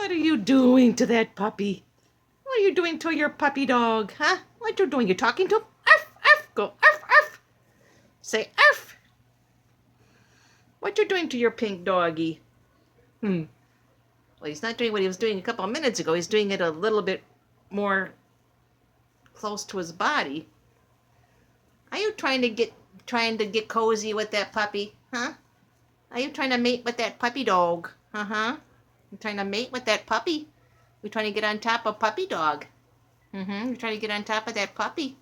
What are you doing to that puppy? What are you doing to your puppy dog, huh? What you doing? You talking to him? Arf, arf, go arf, arf. Say arf. What you doing to your pink doggy? Well, he's not doing what he was doing a couple of minutes ago. He's doing it a little bit more close to his body. Are you trying to get cozy with that puppy, huh? Are you trying to mate with that puppy dog? Uh-huh. You trying to mate with that puppy? You're trying to get on top of puppy dog. You're trying to get on top of that puppy.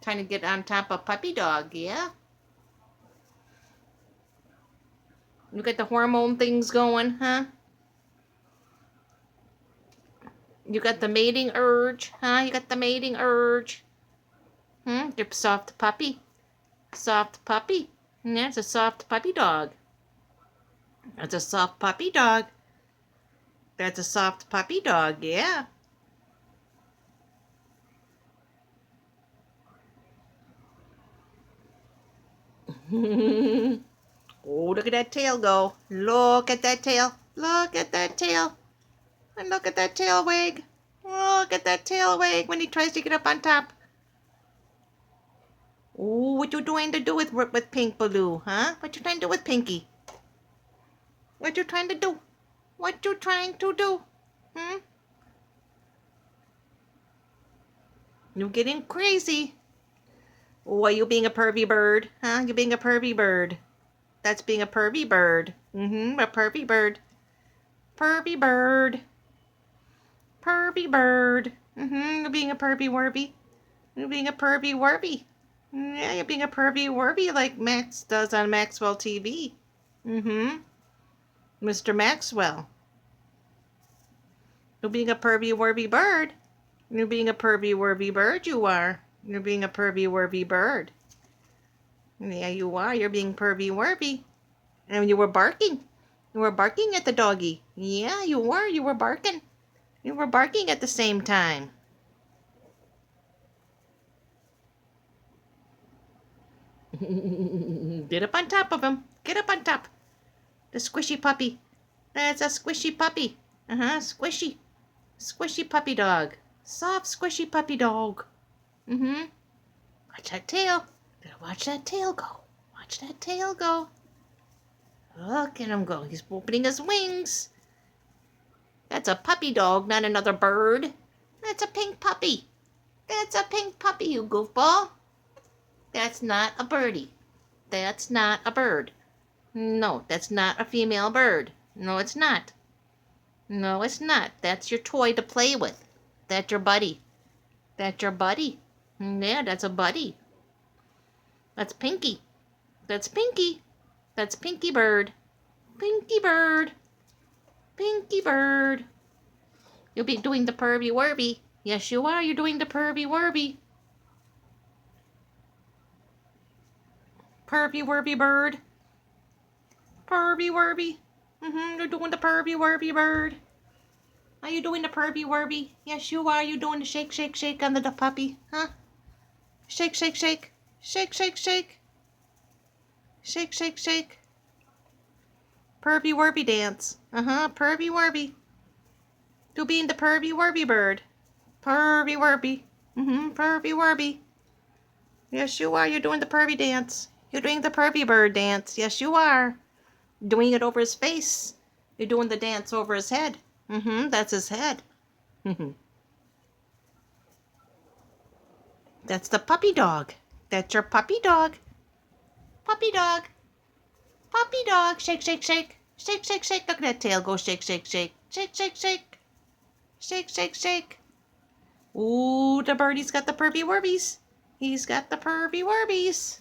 Trying to get on top of puppy dog, yeah? You got the hormone things going, huh? You got the mating urge, huh? You got the mating urge. You're soft puppy. Soft puppy. Yeah, it's a soft puppy dog. That's a soft puppy dog. That's a soft puppy dog, yeah. Oh, look at that tail go. Look at that tail. Look at that tail. And look at that tail wag. Look at that tail wag when he tries to get up on top. Oh, what you trying to do with Pink Baloo, huh? What you trying to do with Pinky? What you trying to do? What you trying to do? You getting crazy. Oh, are you being a pervy bird? Huh? You being a pervy bird. That's being a pervy bird. A pervy bird. Pervy bird. Pervy bird. You're being a pervy wervie. You're being a pervy wervie. Yeah, you're being a pervy wervie like Max does on Maxwell TV. Mr. Maxwell. You're being a pervy wervie bird. You're being a pervy wervie bird, you are. You're being a pervy wervie bird. Yeah, you are. You're being pervy wervie. And you were barking. You were barking at the doggy. Yeah, you were. You were barking. You were barking at the same time. Get up on top of him. Get up on top. The squishy puppy. That's a squishy puppy. Squishy. Squishy puppy dog. Soft, squishy puppy dog. Watch that tail. Watch that tail go. Watch that tail go. Look at him go. He's opening his wings. That's a puppy dog, not another bird. That's a pink puppy. That's a pink puppy, you goofball. That's not a birdie. That's not a bird. No, that's not a female bird. No, it's not. No, it's not. That's your toy to play with. That's your buddy. That's your buddy. Yeah, that's a buddy. That's Pinky. That's Pinky. That's Pinky Bird. Pinky Bird. Pinky Bird. You'll be doing the pervy wervy. Yes, you are. You're doing the pervy wervy. Pervy wervy bird. Pervy wervy. You're doing the pervy wervy bird. Are you doing the pervy wervy? Yes, you are. You doing the shake, shake, shake under the puppy, huh? Shake, shake, shake. Shake, shake, shake. Shake, shake, shake. Pervy wervy dance. Pervy wervy. You being the pervy wervy bird. Pervy wervy. Pervy wervy. Yes, you are. You're doing the pervy dance. You're doing the pervy bird dance. Yes, you are. Doing it over his face. You're doing the dance over his head. That's his head. That's the puppy dog. That's your puppy dog. Puppy dog. Puppy dog. Shake, shake, shake. Shake, shake, shake. Look at that tail go. Shake, shake, shake. Shake, shake, shake. Shake, shake, shake. Ooh, the birdie's got the pervy wervies. He's got the pervy wervies.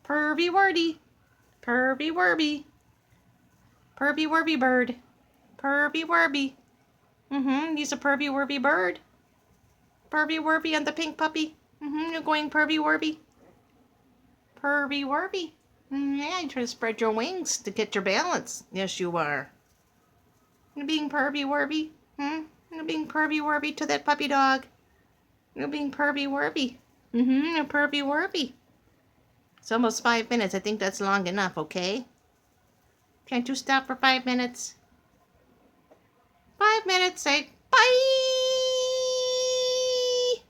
Pervy wordy. Pervy wervy. Pervy wervy bird. Pervy wervy. He's a pervy wervy bird. Pervy wervy on the pink puppy. You're going pervy wervy. Pervy wervy. Yeah, you try to spread your wings to get your balance. Yes, you are. You're being pervy wervy. You're being pervy wervy to that puppy dog. You're being pervy wervy. You're pervy wervy. It's almost 5 minutes. I think that's long enough, okay? Can't you stop for 5 minutes? minutes. Say